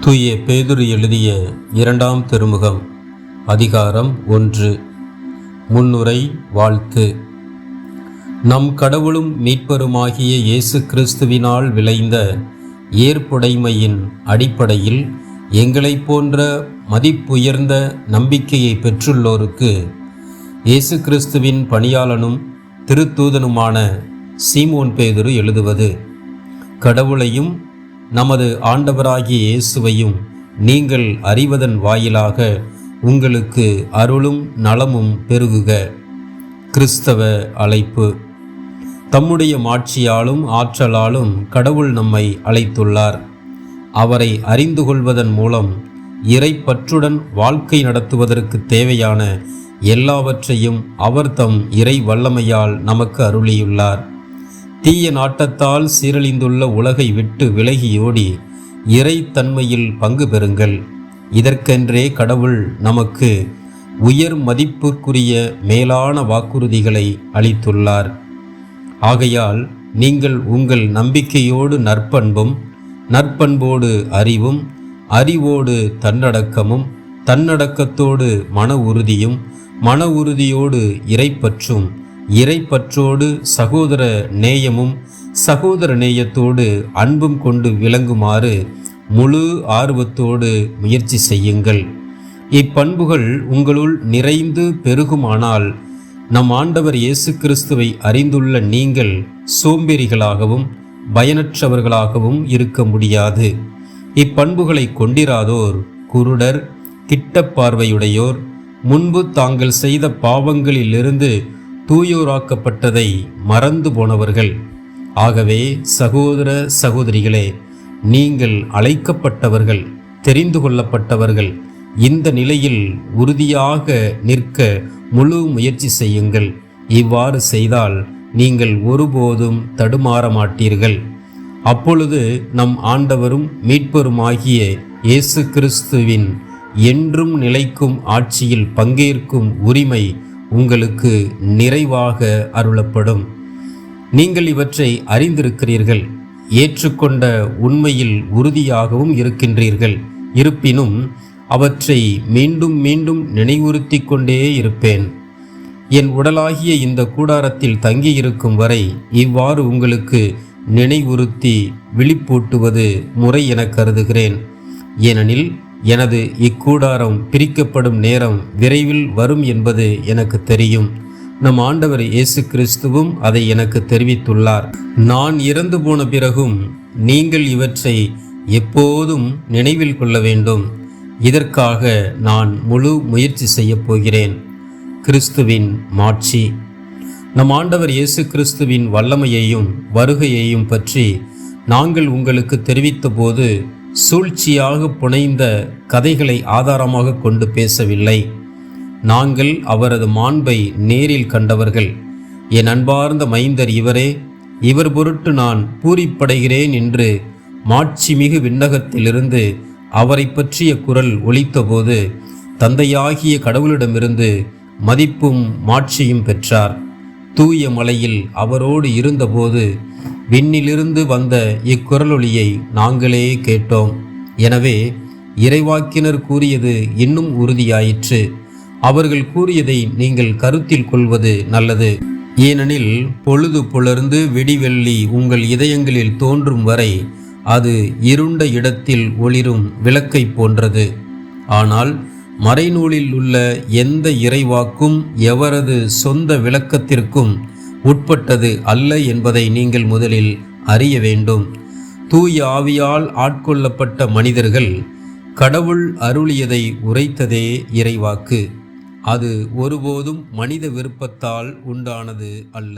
தூய பேதுரு எழுதிய இரண்டாம் திருமுகம் அதிகாரம் 1. முன்னுரை. வாழ்த்து. நம் கடவுளும் மீட்பருமாகிய இயேசு கிறிஸ்துவினால் விளைந்த ஏற்புடைமையின் அடிப்படையில் எங்களைப் போன்ற மதிப்புயர்ந்த நம்பிக்கையை பெற்றுள்ளோருக்கு இயேசு கிறிஸ்துவின் பணியாளனும் திருத்தூதனுமான சீமோன் பேதுரு எழுதுவது: கடவுளையும் நமது ஆண்டவராகிய இயேசுவையும் நீங்கள் அறிவதன் வாயிலாக உங்களுக்கு அருளும் நலமும் பெருகுக. கிறிஸ்தவ அழைப்பு. தம்முடைய மாட்சியாலும் ஆற்றலாலும் கடவுள் நம்மை அழைத்துள்ளார். அவரை அறிந்து கொள்வதன் மூலம் இறைப்பற்றுடன் வாழ்க்கை நடத்துவதற்கு தேவையான எல்லாவற்றையும் அவர் தம் இறை வல்லமையால் நமக்கு அருளியுள்ளார். தீய நாட்டத்தால் சீரழிந்துள்ள உலகை விட்டு விலகியோடி இறைத்தன்மையில் பங்கு பெறுங்கள். இதற்கென்றே கடவுள் நமக்கு உயர் மதிப்புக்குரிய மேலான வாக்குறுதிகளை அளித்துள்ளார். ஆகையால் நீங்கள் உங்கள் நம்பிக்கையோடு நற்பண்பும், நற்பண்போடு அறிவும், அறிவோடு தன்னடக்கமும், தன்னடக்கத்தோடு மன உறுதியும், மன உறுதியோடு இறைப்பற்றும், இறைப்பற்றோடு சகோதர நேயமும், சகோதர நேயத்தோடு அன்பும் கொண்டு விளங்குமாறு முழு ஆர்வத்தோடு முயற்சி செய்யுங்கள். இப்பண்புகள் உங்களுள் நிறைந்து பெருகுமானால் நம் ஆண்டவர் இயேசு கிறிஸ்துவை அறிந்துள்ள நீங்கள் சோம்பேறிகளாகவும் பயனற்றவர்களாகவும் இருக்க முடியாது. இப்பண்புகளை கொண்டிராதோர் குருடர், கிட்ட பார்வையுடையோர், முன்பு தாங்கள் செய்த பாவங்களிலிருந்து தூயோராக்கப்பட்டதை மறந்து போனவர்கள். ஆகவே சகோதர சகோதரிகளே, நீங்கள் அழைக்கப்பட்டவர்கள், தெரிந்து கொள்ளப்பட்டவர்கள். இந்த நிலையில் உறுதியாக நிற்க முழு முயற்சி செய்யுங்கள். இவ்வாறு செய்தால் நீங்கள் ஒருபோதும் தடுமாற மாட்டீர்கள். அப்பொழுது நம் ஆண்டவரும் மீட்பருமாகிய இயேசு கிறிஸ்துவின் என்றும் நிலைக்கும் ஆட்சியில் பங்கேற்கும் உரிமை உங்களுக்கு நிறைவாக அருளப்படும். நீங்கள் இவற்றை அறிந்திருக்கிறீர்கள், ஏற்றுக்கொண்ட உண்மையில் உறுதியாகவும் இருக்கின்றீர்கள். இருப்பினும் அவற்றை மீண்டும் மீண்டும் நினைவுறுத்தி கொண்டே இருப்பேன். என் உடலாகிய இந்த கூடாரத்தில் தங்கியிருக்கும் வரை இவ்வாறு உங்களுக்கு நினைவுறுத்தி விழிப்பூட்டுவது முறை என கருதுகிறேன். ஏனெனில் எனது இக்கூடாரம் பிரிக்கப்படும் நேரம் விரைவில் வரும் என்பது எனக்கு தெரியும். நம் ஆண்டவர் இயேசு கிறிஸ்துவும் அதை எனக்கு தெரிவித்துள்ளார். நான் இறந்து போன பிறகும் நீங்கள் இவற்றை எப்போதும் நினைவில் கொள்ள வேண்டும். இதற்காக நான் முழு முயற்சி செய்யப் போகிறேன். கிறிஸ்துவின் மாட்சி. நம் ஆண்டவர் இயேசு கிறிஸ்துவின் வல்லமையையும் வருகையையும் பற்றி நாங்கள் உங்களுக்கு தெரிவித்த போது சூழ்ச்சியாக புனைந்த கதைகளை ஆதாரமாக கொண்டு பேசவில்லை. நாங்கள் அவரது மாண்பை நேரில் கண்டவர்கள். என் அன்பார்ந்த மைந்தர் இவரே, இவர் பொருட்டு நான் பூரிப்படைகிறேன் என்று மாட்சிமிகு விண்ணகத்திலிருந்து அவரை பற்றிய குரல் ஒலித்தபோது தந்தையாகிய கடவுளிடமிருந்து மதிப்பும் மாட்சியும் பெற்றார். தூய மலையில் அவரோடு இருந்தபோது விண்ணிலிருந்து வந்த இக்குரலொலியை நாங்களே கேட்டோம். எனவே இறைவாக்கினர் கூறியது இன்னும் உறுதியாயிற்று. அவர்கள் கூறியதை நீங்கள் கருத்தில் கொள்வது நல்லது. ஏனெனில் பொழுது புலர்ந்து விடிவெள்ளி உங்கள் இதயங்களில் தோன்றும் வரை அது இருண்ட இடத்தில் ஒளிரும் விளக்கை போன்றது. ஆனால் மறைநூலில் உள்ள எந்த இறைவாக்கும் எவரது சொந்த விளக்கத்திற்கும் உட்பட்டது அல்ல என்பதை நீங்கள் முதலில் அறிய வேண்டும். தூய ஆவியால் ஆட்கொள்ளப்பட்ட மனிதர்கள் கடவுள் அருளியதை உரைத்ததே இறைவாக்கு. அது ஒருபோதும் மனித விருப்பத்தால் உண்டானது அல்ல.